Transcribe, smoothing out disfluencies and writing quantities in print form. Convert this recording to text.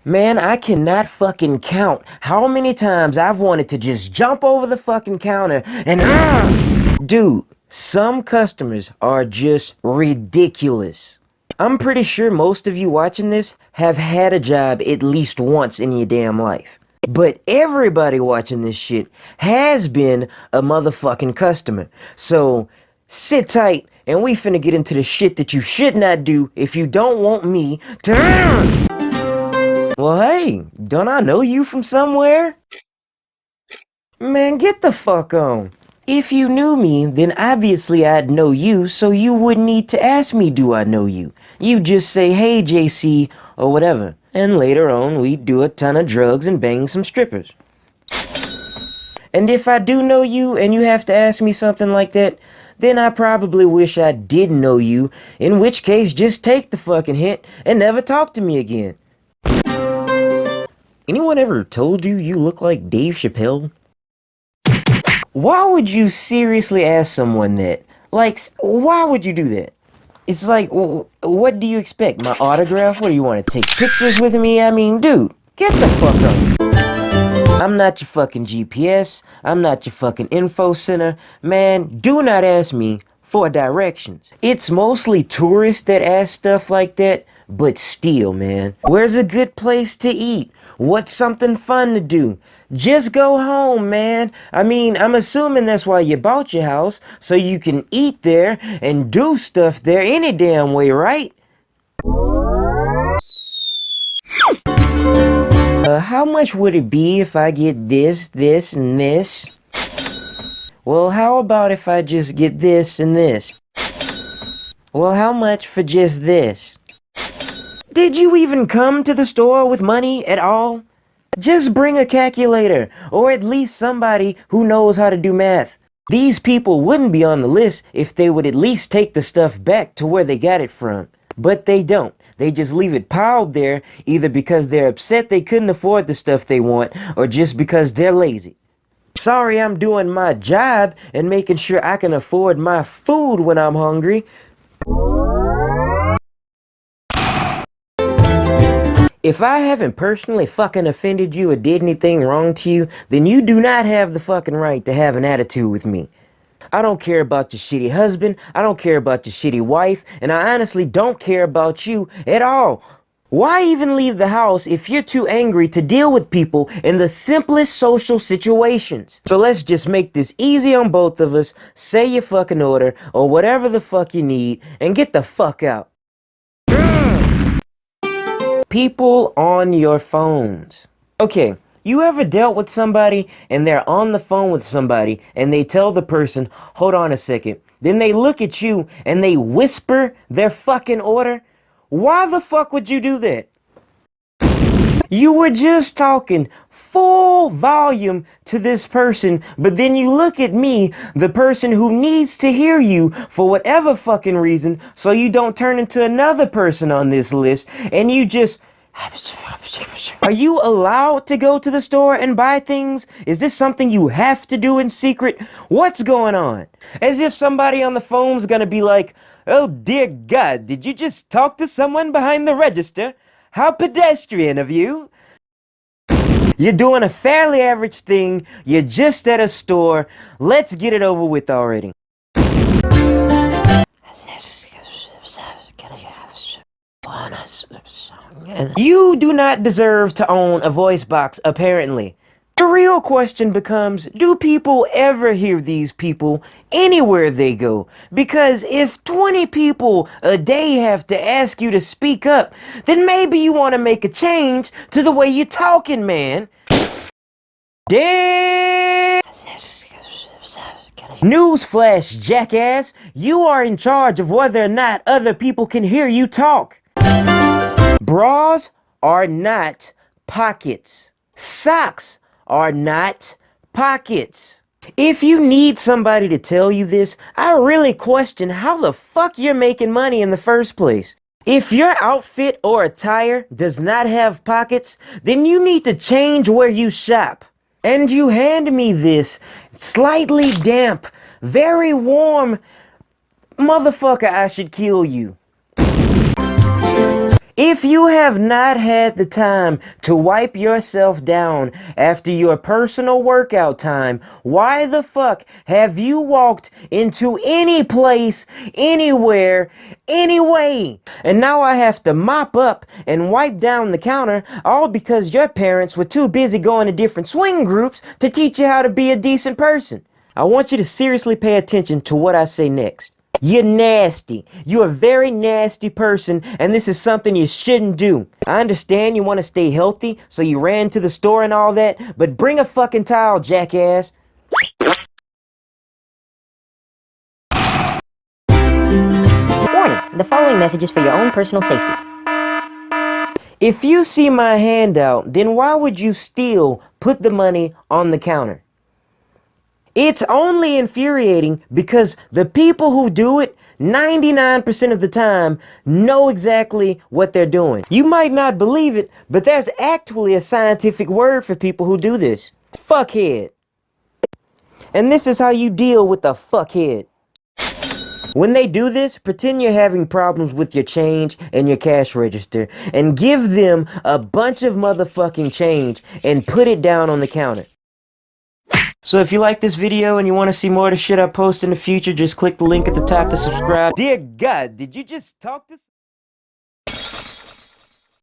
Man, I cannot fucking count how many times I've wanted to just jump over the fucking counter and dude, some customers are just ridiculous. I'm pretty sure most of you watching this have had a job at least once in your damn life. But everybody watching this shit has been a motherfucking customer. So sit tight and we finna get into the shit that you should not do if you don't want me to... Well, hey, don't I know you from somewhere? Man, get the fuck on. If you knew me, then obviously I'd know you, so you wouldn't need to ask me, do I know you? You just say, hey, JC, or whatever. And later on, we'd do a ton of drugs and bang some strippers. And if I do know you and you have to ask me something like that, then I probably wish I did know you, in which case just take the fucking hint and never talk to me again. Anyone ever told you you look like Dave Chappelle? Why would you seriously ask someone that? Like, why would you do that? It's like, what do you expect? My autograph? What do you want to take pictures with me? I mean, dude, get the fuck up. I'm not your fucking GPS. I'm not your fucking info center. Man, do not ask me for directions. It's mostly tourists that ask stuff like that, but still, man. Where's a good place to eat? What's something fun to do? Just go home, man. I mean, I'm assuming that's why you bought your house, so you can eat there and do stuff there any damn way, right? How much would it be if I get this, this, and this? Well, how about if I just get this and this? Well, how much for just this? Did you even come to the store with money at all? Just bring a calculator, or at least somebody who knows how to do math. These people wouldn't be on the list if they would at least take the stuff back to where they got it from. But they don't. They just leave it piled there, either because they're upset they couldn't afford the stuff they want, or just because they're lazy. Sorry, I'm doing my job and making sure I can afford my food when I'm hungry. If I haven't personally fucking offended you or did anything wrong to you, then you do not have the fucking right to have an attitude with me. I don't care about your shitty husband, I don't care about your shitty wife, and I honestly don't care about you at all. Why even leave the house if you're too angry to deal with people in the simplest social situations? So let's just make this easy on both of us, say your fucking order, or whatever the fuck you need, and get the fuck out. People on your phones. Okay, you ever dealt with somebody and they're on the phone with somebody and they tell the person, hold on a second. Then they look at you and they whisper their fucking order? Why the fuck would you do that? You were just talking full volume to this person, but then you look at me, the person who needs to hear you for whatever fucking reason, so you don't turn into another person on this list, and you just... Are you allowed to go to the store and buy things? Is this something you have to do in secret? What's going on? As if somebody on the phone's gonna be like, oh dear God, did you just talk to someone behind the register? How pedestrian of you. You're doing a fairly average thing. You're just at a store. Let's get it over with already. You do not deserve to own a voice box, apparently. The real question becomes, do people ever hear these people anywhere they go? Because if 20 people a day have to ask you to speak up, then maybe you want to make a change to the way you're talking, man. Damn! Newsflash, jackass! You are in charge of whether or not other people can hear you talk. Bras are not pockets. Socks are not pockets. If you need somebody to tell you this, I really question how the fuck you're making money in the first place. If your outfit or attire does not have pockets, then you need to change where you shop. And you hand me this slightly damp, very warm... Motherfucker, I should kill you. If you have not had the time to wipe yourself down after your personal workout time, why the fuck have you walked into any place, anywhere, anyway? And now I have to mop up and wipe down the counter, all because your parents were too busy going to different swing groups to teach you how to be a decent person. I want you to seriously pay attention to what I say next. You're nasty. You're a very nasty person, and this is something you shouldn't do. I understand you want to stay healthy, so you ran to the store and all that, but bring a fucking towel, jackass. Warning, the following message is for your own personal safety. If you see my handout, then why would you still put the money on the counter? It's only infuriating because the people who do it 99% of the time know exactly what they're doing. You might not believe it, but there's actually a scientific word for people who do this. Fuckhead. And this is how you deal with a fuckhead. When they do this, pretend you're having problems with your change and your cash register and give them a bunch of motherfucking change and put it down on the counter. So if you like this video and you want to see more of the shit I post in the future, just click the link at the top to subscribe. Dear God, did you just talk to